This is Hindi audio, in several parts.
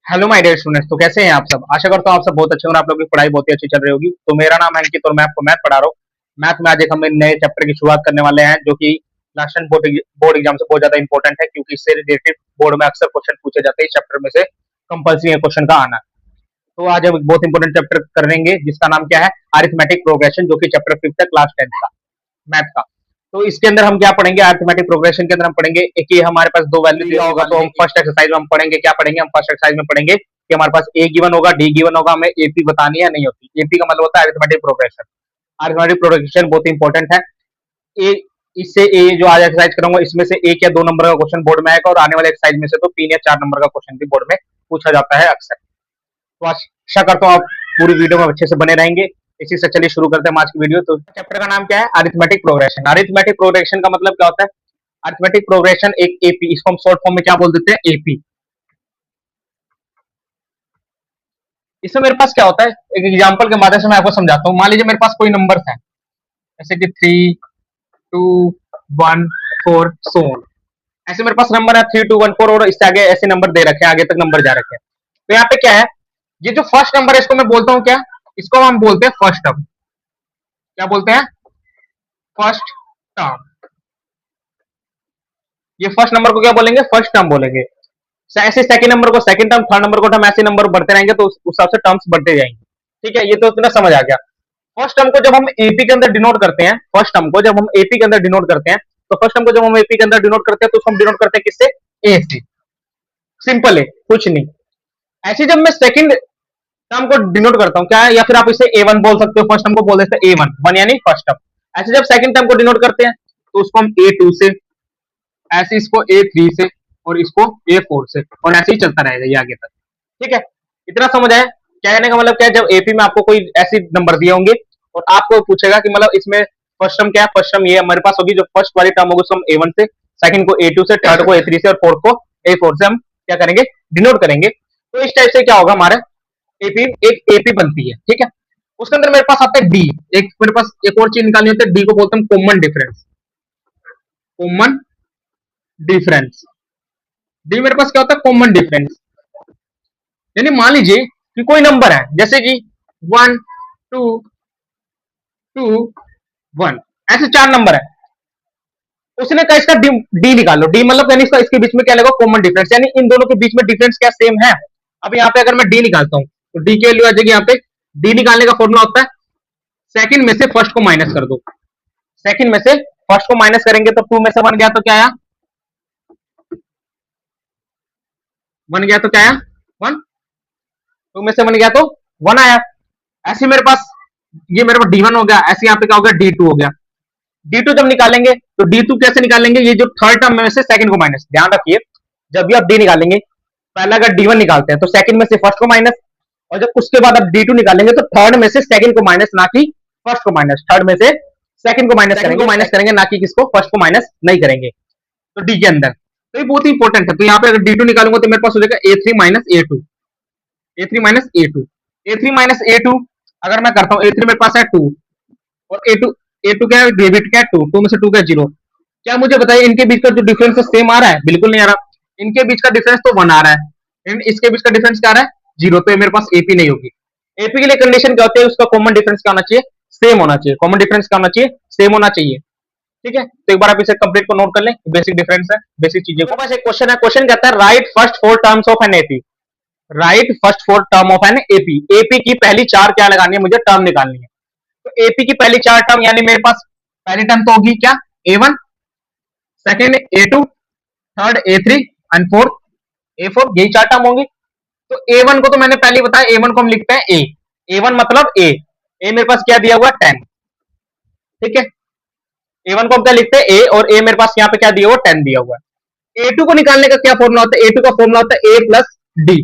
Hello my dear students. तो कैसे हैं आप सब? आशा करता हूँ आप सब बहुत अच्छे होंगे, आप लोगों की पढ़ाई बहुत ही अच्छी चल रही होगी। तो मेरा नाम है अंकित और मैं आपको मैथ पढ़ा रहा हूँ। मैथ में आज एक हम नए चैप्टर की शुरुआत करने वाले हैं, जो कि लास्ट एंड बोर्ड एग्जाम से बहुत ज्यादा इंपॉर्टेंट है, क्योंकि इससे रिलेटेड बोर्ड में अक्सर क्वेश्चन पूछे जाते हैं। इस चैप्टर में से कंपल्सरी है क्वेश्चन का आना। तो आज हम एक बहुत इंपॉर्टेंट चैप्टर करेंगे, जिसका नाम क्या है? अरिथमेटिक प्रोग्रेशन, जो कि चैप्टर 5 है क्लास 10 का मैथ का। तो इसके अंदर हम क्या पढ़ेंगे? अरिथमेटिक प्रोग्रेशन के अंदर हम पढ़ेंगे एक ही हमारे पास दो वैल्यू दिया होगा, तो हम फर्स्ट एक्सरसाइज में हम पढ़ेंगे क्या पढ़ेंगे? हम फर्स्ट एक्सरसाइज में पढ़ेंगे कि हमारे पास ए गिवन होगा, डी गिवन होगा, हमें एपी बतानी है नहीं होती। एपी का मतलब होता है अरिथमेटिक प्रोग्रेशन। अरिथमेटिक प्रोग्रेशन बहुत इंपॉर्टेंट है। ए इससे ए जो आज एक्सरसाइज करूंगा, इसमें से एक या दो नंबर का क्वेश्चन बोर्ड में आएगा, और आने वाले एक्सरसाइज में से तो 3 या 4 नंबर का क्वेश्चन भी बोर्ड में पूछा जाता है अक्सर। तो आशा करता हूँ आप पूरी वीडियो में अच्छे से बने रहेंगे। इसी से चलिए शुरू करते हैं आज की वीडियो। तो चैप्टर का नाम क्या है? Arithmetic progression. अरिथमेटिक प्रोग्रेशन का मतलब क्या होता है? अरिथमेटिक प्रोग्रेशन एक एपी, इसको हम शॉर्ट फॉर्म में क्या बोल देते हैं? एपी। इसमें मेरे पास क्या होता है, एक एग्जांपल के माध्यम से मैं आपको समझाता हूँ। मान लीजिए मेरे पास कोई नंबर है, जैसे कि 3, 2, 1, 4 सो ऑन। ऐसे मेरे पास नंबर है 3, 2, 1, 4, और इससे आगे ऐसे नंबर दे रखे हैं, आगे तक नंबर जा रखे हैं। तो यहाँ पे क्या है, ये जो फर्स्ट नंबर है इसको मैं बोलता हूँ क्या? इसको हम बोलते हैं फर्स्ट टर्म। क्या बोलते हैं? First term. ये फर्स्ट नंबर को क्या बोलेंगे? फर्स्ट टर्म बोलेंगे। ऐसे सेकंड नंबर को सेकंड टर्म, थर्ड नंबर को हम ऐसे नंबर बढ़ते रहेंगे, तो उस हिसाब से टर्म्स बढ़ते जाएंगे। ठीक है, ये तो इतना समझ आ गया। फर्स्ट टर्म को जब हम एपी के अंदर डिनोट करते हैं, फर्स्ट टर्म को जब हम एपी के अंदर डिनोट करते हैं, तो फर्स्ट टर्म को जब हम एपी के अंदर डिनोट करते हैं, तो उसको हम डिनोट करते हैं किससे? ए से। सिंपल है, कुछ नहीं। ऐसे जब मैं सेकंड टर्म को डिनोट करता हूं क्या है, या फिर आप इसे ए वन बोल सकते हो, फर्स्ट टर्म को बोल देते हैं ए वन, वन यानी फर्स्ट टर्म। ऐसे जब सेकंड टर्म को डिनोट करते हैं, तो उसको हम ए टू से, ऐसे इसको ए थ्री से, और इसको ए फोर से, और ऐसे ही चलता रहेगा ये आगे तक। ठीक है, इतना समझ आया? कहने का मतलब क्या है, जब एपी में आपको कोई ऐसी नंबर दिए होंगे और आपको पूछेगा कि मतलब इसमें फर्स्ट टर्म क्या है, फर्स्ट टर्म ये हमारे पास होगी, जो फर्स्ट वाली टर्म होगी उसको हम ए वन से, सेकंड को ए टू से, थर्ड को ए थ्री से, और फोर्थ को ए फोर से हम क्या करेंगे? डिनोट करेंगे। तो इस टाइप से क्या होगा, हमारा एपी एक एपी बनती है। ठीक है, उसके अंदर मेरे पास आता है डी। एक मेरे पास एक और चीज निकालनी होती है, डी को बोलते हैं common difference. Common difference. D मेरे पास क्या होता है? Common difference. यानी मान लीजिए कि कोई नंबर है, जैसे कि 1, 2, 2, 1, ऐसे 4 नंबर है। उसने कहा इसका डी निकालो। डी मतलब यानी इसका इसके बीच में क्या लगा? Common difference. यानी इन दोनों के बीच में डिफरेंस क्या सेम है? अब यहाँ पे अगर मैं डी निकालता हूँ, तो डी की वैल्यू आ जाएगी यहाँ पे। डी निकालने का फॉर्मूला होता है सेकंड में से फर्स्ट को माइनस कर दो। सेकंड में से फर्स्ट को माइनस करेंगे तो 2 में से 1 गया तो क्या आया? 1 गया तो क्या आया? 1। 2 में से 1 गया तो 1 आया। ऐसे मेरे पास ये मेरे पास डी1 हो गया। ऐसे यहाँ पे क्या हो गया? डी2 हो गया। डी2 जब निकालेंगे तो डी2 कैसे निकालेंगे? ये जो थर्ड टर्म में से सेकंड को माइनस। ध्यान रखिए, जब भी आप डी निकालेंगे, पहले अगर डी1 निकालते हैं तो सेकंड में से फर्स्ट को माइनस, और जब उसके बाद आप डी2 निकालेंगे तो थर्ड में से सेकंड को माइनस, ना कि फर्स्ट को माइनस। थर्ड में से सेकंड को माइनस करेंगे, ना कि किसको? फर्स्ट को माइनस नहीं करेंगे। तो डी के अंदर तो ये बहुत ही इंपॉर्टेंट है। तो यहाँ पे अगर डी2 निकालूंगा तो मेरे पास हो जाएगा A3 minus A2. A3 minus A2. A3 minus A2 अगर मैं करता हूँ, ए3 मेरे पास है 2, और ए2, ए2 क्या है? डेबिट क्या है? 2। 2 में से 2 क्या? 0। क्या मुझे बताइए इनके बीच का जो डिफरेंस है सेम आ रहा है? बिल्कुल नहीं आ रहा। इनके बीच का डिफरेंस तो 1 आ रहा है, इसके बीच का डिफरेंस क्या आ रहा है? 0। तो मेरे पास एपी नहीं होगी। एपी के लिए कंडीशन क्या होती है? उसका कॉमन डिफरेंस क्या होना चाहिए? सेम होना चाहिए। कॉमन डिफरेंस क्या होना चाहिए? सेम होना चाहिए। ठीक है, तो एक बार आप इसे कंप्लीट को नोट कर लें। बेसिक डिफरेंस है, बेसिक चीजें। तो बस एक क्वेश्चन है, क्वेश्चन कहता है right first 4 terms of an AP. Right first 4 term of an AP. AP की पहली 4 क्या लगानी है? मुझे टर्म निकालनी है। तो एपी की पहली 4 टर्म, यानी मेरे पास पहली टर्म तो होगी क्या? A1, second A2, third A3, and fourth A4. यही 4 टर्म होंगी। तो ए1 को तो मैंने पहले बताया, ए1 को हम लिखते हैं ए। ए1 मतलब ए। ए मेरे पास क्या दिया हुआ? 10। ठीक है, ए1 को हम क्या लिखते हैं? ए, और ए मेरे पास यहाँ पे क्या दिया हुआ? 10 दिया हुआ है। ए2 को निकालने का क्या फॉर्मूला होता है? ए2 का फॉर्मूला होता है ए प्लस डी,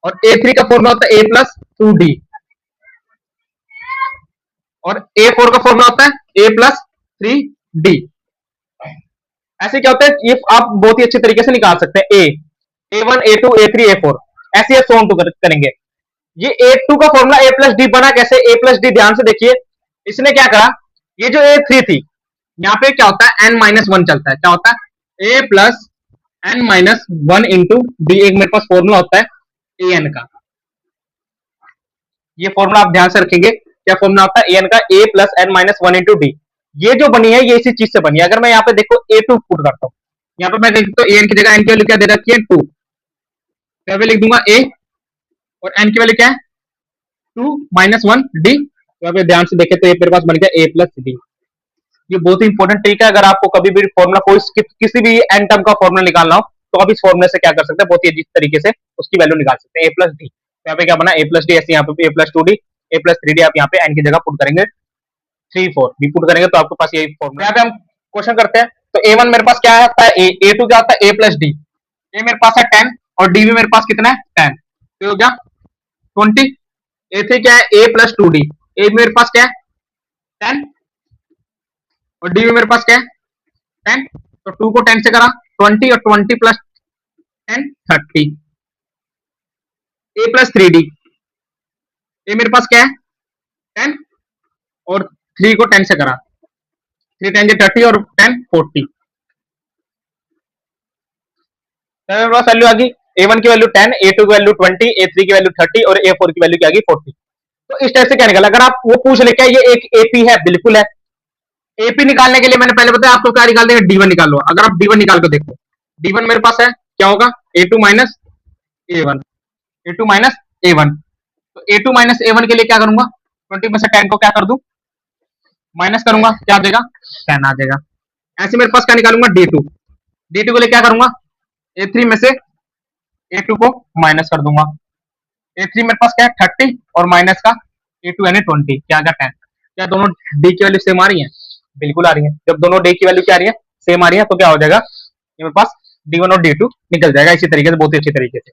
और ए3 का फॉर्मूला होता है ए प्लस 2d, और ए4 का फॉर्मूला होता है ए प्लस 3d। ऐसे क्या होता है, ये आप बहुत ही अच्छे तरीके से निकाल सकते हैं। ए1, ए2, ए3, ए4, ऐसे सोन टू करेंगे। ये ए2 का फॉर्मूला ए प्लस डी बना कैसे? ए प्लस डी, ध्यान से देखिए, इसने क्या करा, ये जो ए3 थी, यहाँ पे क्या होता है? n-1 चलता है। क्या होता है? A plus n minus one into d, एक मेरे पास फॉर्मूला होता है ए एन का। ये फॉर्मूला आप ध्यान से रखेंगे, क्या फॉर्मूला होता है ए एन का, a plus n minus one into d. ये जो बनी है ये इसी चीज से बनी है। अगर मैं यहाँ पे देखो ए टू पुट करता हूँ, यहाँ पे मैं देखता हूँ ए एन की जगह एन की वैल्यू क्या दे रखी है, टू, तो मैं लिख दूंगा ए, और एन की वैल्यू क्या है, टू माइनस वन डी। तो यहाँ पे ध्यान से देखे तो ये मेरे पास बन गया ए प्लस डी। ये बहुत ही इंपॉर्टेंट ट्रिक है, अगर आपको कभी भी फॉर्मूला कोई किसी भी एन टर्म का फॉर्मूला निकालना हो तो आप इस फॉर्मूले से क्या कर सकते हैं, बहुत ही अजीब तरीके से उसकी वैल्यू निकाल सकते हैं, ए प्लस डी। तो यहाँ पे क्या बना, ए प्लस डी, ऐसे यहाँ पे ए प्लस टू डी, ए प्लस थ्री डी, आप यहाँ पे एन की जगह पुट करेंगे, थ्री फोर भी पुट करेंगे तो आपके पास यही फॉर्मूला। यहाँ पे हम क्वेश्चन करते हैं, तो ए वन मेरे पास क्या आता है, ए टू क्या होता है, ए प्लस डी, ए मेरे पास है टेन और डी भी मेरे पास कितना है, टेन, तो हो गया 20। ए थ्री क्या है, ए प्लस टू डी, ए मेरे पास क्या है 10, और डी में मेरे पास क्या है 10, तो 2 को 10 से करा 20, और 20 प्लस 10 30। ए प्लस थ्री डी, ए मेरे पास क्या है 10, और 3 को 10 से करा, 3 10 30 और 10 40। तो मेरे पास वैल्यू आ गई, ए वन की वैल्यू 10, ए टू की वैल्यू 20, ए थ्री की वैल्यू 30 और ए फोर की वैल्यू क्या आ गई 40। तो इस टाइप से क्या निकला, अगर आप वो पूछ ले क्या ये एक एपी है, बिल्कुल है। एपी निकालने के लिए मैंने पहले बताया आपको क्या निकाल देंगे, डी वन निकाल लो। अगर आप डी वन निकाल के देखो, डी वन मेरे पास है क्या होगा, a two minus a one, a two minus a one. तो a two minus a one के लिए क्या करूंगा, 20 में से 10 को क्या कर दूं, माइनस करूंगा, क्या आ जाएगा 10 आ जाएगा। ऐसे मेरे पास क्या निकालूंगा, डी टू, डी टू के लिए क्या करूंगा, ए थ्री में से ए टू को माइनस कर दूंगा, ए थ्री मेरे पास क्या है 30 और माइनस का ए टू यानी 20, क्या आ गया 10। क्या दोनों डी की वैल्यू सेम आ रही है, बिल्कुल आ रही है। जब दोनों डी की वैल्यू क्या आ रही है, सेम आ रही है, तो क्या हो जाएगा, ये मेरे पास डी वन और डी टू निकल जाएगा इसी तरीके से, बहुत ही अच्छी तरीके से।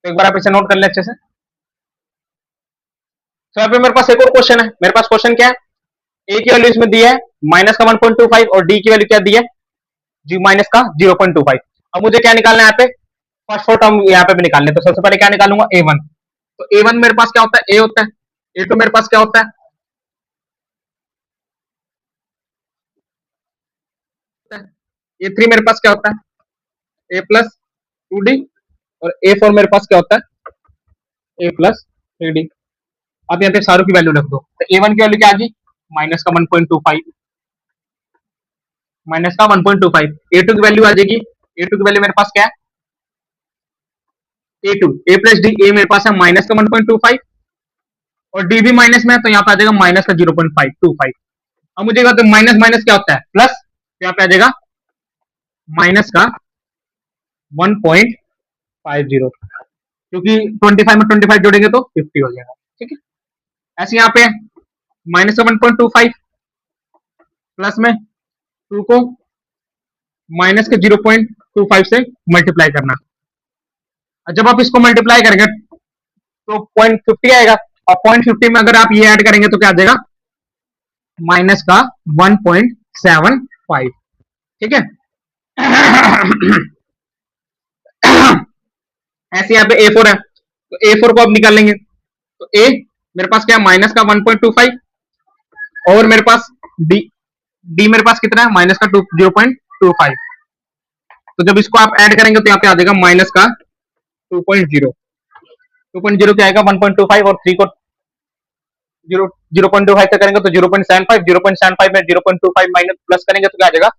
तो एक बार आप इसे नोट कर ले अच्छे से। तो यहाँ पे मेरे पास एक और क्वेश्चन है, मेरे पास क्वेश्चन क्या है, ए की वैल्यू इसमें दी है माइनस का 1.25 और डी की वैल्यू क्या दी है, जी माइनस का 0.25। अब मुझे क्या निकालना है यहाँ पे, फर्स्ट फोर टर्म यहाँ पे भी निकालने, तो सबसे पहले क्या निकालूंगा, ए वन। तो ए वन मेरे पास क्या होता है, ए होता है, ए टू मेरे पास क्या होता है, ए थ्री मेरे पास क्या होता है, ए प्लस टू डी, और ए फोर मेरे पास क्या होता है, ए प्लस थ्री डी। अब यहाँ पे सारों की वैल्यू रख दो, तो ए वन की वैल्यू क्या आ गई, माइनस का 1.25, माइनस का 1.25। ए टू की वैल्यू आ जाएगी, ए टू की वैल्यू मेरे पास क्या है, ए टू, ए प्लस डी, ए मेरे पास है माइनस का 1.25 और डी भी माइनस में है, तो यहाँ पे आ जाएगा माइनस का 0.525। अब मुझे तो माइनस माइनस क्या होता है, प्लस, तो यहाँ पे आ जाएगा माइनस का 1.50, क्योंकि 25 में 25 जोड़ेंगे तो 50 हो जाएगा, ठीक है। ऐसे यहाँ पे माइनस का 1.25 प्लस में 2 को माइनस के 0.25 से मल्टीप्लाई करना। जब आप इसको मल्टीप्लाई करेंगे तो 0.50 आएगा, और 0.50 में अगर आप ये ऐड करेंगे तो क्या आ जाएगा, माइनस का 1.75, ठीक है। ऐसे यहाँ पे ए फोर है, तो ए फोर को अब निकाल लेंगे, तो ए मेरे पास क्या है, माइनस का 1.25, और मेरे पास डी, डी मेरे पास कितना है, माइनस का 0.25। तो जब इसको आप ऐड करेंगे तो यहाँ पे आ जाएगा माइनस का 2.0, 2.0 क्या आएगा 1.25, और 3 को 0.25 से करेंगे तो 0.75, 0.75 में 0.25 माइनस प्लस करेंगे तो क्या आ जाएगा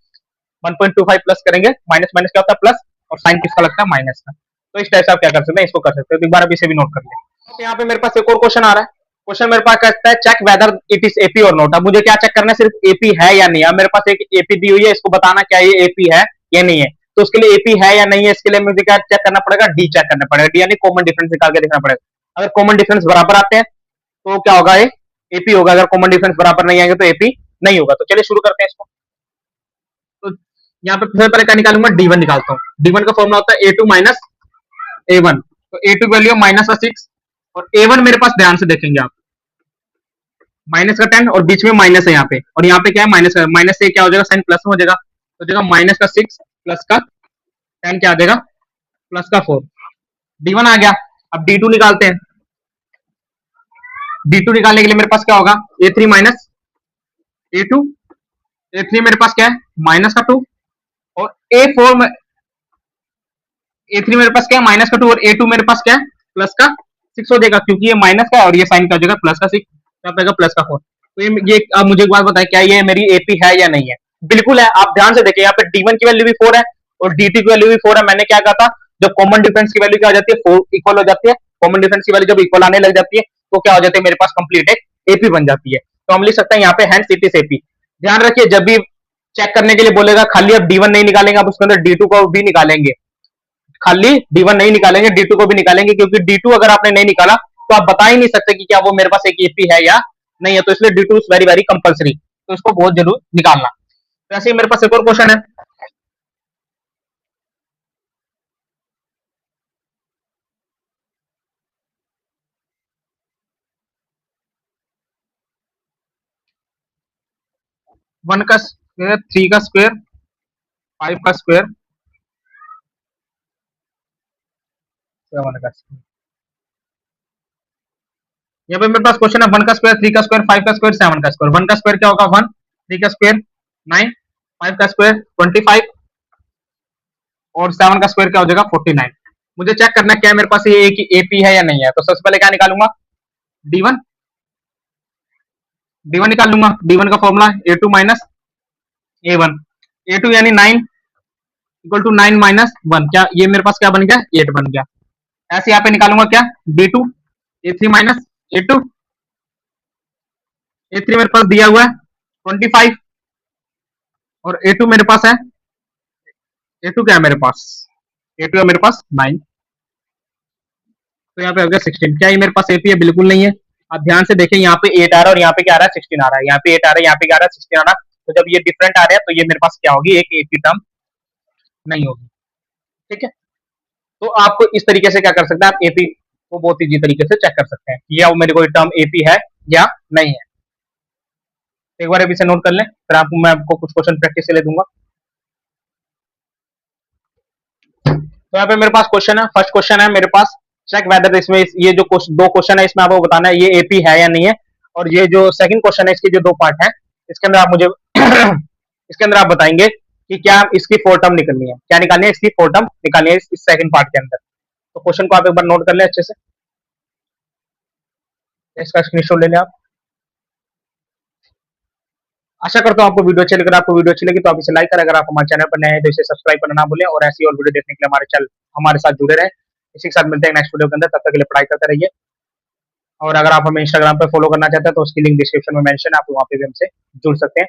1.25 प्लस करेंगे, माइनस माइनस क्या होता है प्लस, और साइन किसका लगता है, माइनस का। तो इस टाइप से आप क्या कर सकते हैं, इसको कर सकते हैं। तो एक बार आप इसे भी नोट कर लें। तो यहाँ पे मेरे पास एक और क्वेश्चन आ रहा है, क्वेश्चन मेरे पास कहता है check whether it is AP और नॉट। अब मुझे क्या चेक करना है, सिर्फ एपी है या नहीं। अब मेरे पास एक एपी दी हुई है, इसको बताना क्या ये एपी है या नहीं है। तो उसके लिए एपी है या नहीं है, इसके लिए मुझे क्या चेक करना पड़ेगा, डी चेक करना पड़ेगा, डी यानी कॉमन डिफरेंस निकाल के देखना पड़ेगा। अगर कॉमन डिफरेंस बराबर आते हैं तो क्या होगा, ये एपी होगा। अगर कॉमन डिफरेंस बराबर नहीं आएंगे तो एपी नहीं होगा। तो चलिए शुरू करते हैं इसको। तो यहाँ पे सबसे पहले क्या निकालूंगा, डी वन निकालता हूँ। डी वन का फॉर्मूला होता है ए टू माइनस ए वन। तो ए टू वैल्यू माइनस का 6, और ए वन मेरे पास ध्यान से देखेंगे आप, माइनस का 10 और बीच में माइनस है यहाँ पे, और यहाँ पे क्या है माइनस का, माइनस से क्या हो जाएगा साइन प्लस में हो जाएगा, तो जाएगा माइनस का 6 प्लस का 10 क्या आ जाएगा प्लस का 4। डी वन आ गया। अब डी टू निकालते हैं। डी टू निकालने के लिए मेरे पास क्या होगा, a three minus a two A3 मेरे पास क्या है, माइनस का 2, और A4 में A3 मेरे पास क्या है, माइनस का 2, और A2 मेरे पास क्या है, प्लस का 6 हो जाएगा, क्योंकि ये माइनस का और ये साइन का हो जाएगा प्लस का 6, क्या पाएगा प्लस का 4। तो ये अब मुझे एक बात बताएं, क्या ये मेरी एपी है या नहीं है? बिल्कुल है। आप ध्यान से देखिए, यहाँ पे D1 की वैल्यू भी 4 है और D2 की वैल्यू भी 4 है। मैंने क्या कहा था, जब कॉमन डिफरेंस की वैल्यू क्या हो जाती है, 4 इक्वल हो जाती है, कॉमन डिफरेंस की वैल्यू जब इक्वल आने लग जाती है तो क्या हो जाती है, मेरे पास कंप्लीट एक एपी बन जाती है। तो हम लिख सकते हैं यहाँ पे हैंस इट इज एपी। ध्यान रखिए, जब भी चेक करने के लिए बोलेगा, खाली आप D1 नहीं निकालेंगे, आप उसके अंदर D2 को भी निकालेंगे। खाली D1 नहीं निकालेंगे, D2 को भी निकालेंगे, क्योंकि D2 अगर आपने नहीं निकाला तो आप बता ही नहीं सकते कि क्या वो मेरे पास एक एपी है या नहीं है। तो इसलिए D2 is very very compulsory, तो इसको बहुत जरूर निकालना। तो ऐसे ही मेरे पास एक और क्वेश्चन है। वन का स्क्वायर, थ्री का स्क्वायर, फाइव का स्क्वायर, सेवन का स्क्वायर। यहाँ पे मेरे पास क्वेश्चन है, वन का स्क्वायर, थ्री का स्क्वायर, फाइव का स्क्वायर, सेवन का स्क्वायर। वन का स्क्वायर क्या होगा, वन, थ्री का स्क्वायर 9, फाइव का स्क्वायर 25, और सेवन का स्क्वायर क्या हो जाएगा 49। मुझे चेक करना क्या है मेरे पास ये एपी है या नहीं है। तो सबसे पहले क्या निकालूंगा, D1, D1 निकाल लूंगा। D1 का formula A2 minus A1, A2 यानी 9 इक्वल टू 9 माइनस 1, क्या ये मेरे पास क्या बन गया, 8 बन गया। ऐसे यहाँ पे निकालूंगा क्या, D2, A3 minus A2, A3 मेरे पास दिया हुआ है 25, और A2 मेरे पास है, A2 क्या है मेरे पास, A2 है मेरे पास 9। तो यहाँ पे हो गया 16। क्या ये मेरे पास एपी है, बिल्कुल नहीं है। आप ध्यान से देखें, यहाँ पे 8 आ रहा है और यहाँ पे क्या आ रहा है, 16 आ रहा है। यहाँ पे 8 आ रहा है, यहाँ पे क्या आ रहा है, 16 आ रहा है। तो जब ये डिफरेंट आ रहा है तो ये मेरे पास क्या होगी, एक एपी टर्म नहीं होगी। ठीक है, तो आप इस तरीके से क्या कर सकते हैं, आप एपी को बहुत ईजी तरीके से चेक कर सकते हैं कि या वो मेरे को टर्म एपी है या नहीं है। एक बार अभी से नोट कर लें, फिर आपको मैं आपको कुछ क्वेश्चन प्रैक्टिस से ले दूंगा। तो यहाँ पे मेरे पास क्वेश्चन है, फर्स्ट क्वेश्चन है मेरे पास, चेक वेदर, इसमें ये जो दो क्वेश्चन है इसमें आपको बताना है ये एपी है या नहीं है। और ये जो सेकंड क्वेश्चन है, इसके जो दो पार्ट है, इसके अंदर आप मुझे इसके अंदर आप बताएंगे कि क्या इसकी फोर टर्म निकलनी है, क्या निकालनी है, इसकी फोर टर्म निकालनी है इस सेकंड पार्ट के अंदर। तो क्वेश्चन को आप एक बार नोट कर ले अच्छे से, इसका स्क्रीनशॉट ले लें आप। आशा करता हूँ आपको वीडियो अच्छी लगी। अगर आपको वीडियो अच्छी लगी तो आप इसे लाइक करें, अगर आप हमारे चैनल पर नए हैं तो इसे सब्सक्राइब करना ना भूलें, और ऐसी और वीडियो देखने के लिए हमारे चैनल हमारे साथ जुड़े रहें। इसी के साथ मिलते हैं नेक्स्ट वीडियो के अंदर, तब तक के लिए पढ़ाई करते रहिए। और अगर आप हमें इंस्टाग्राम पे फॉलो करना चाहते हैं तो उसकी लिंक डिस्क्रिप्शन में मेंशन है, आप वहाँ पे भी हमसे जुड़ सकते हैं।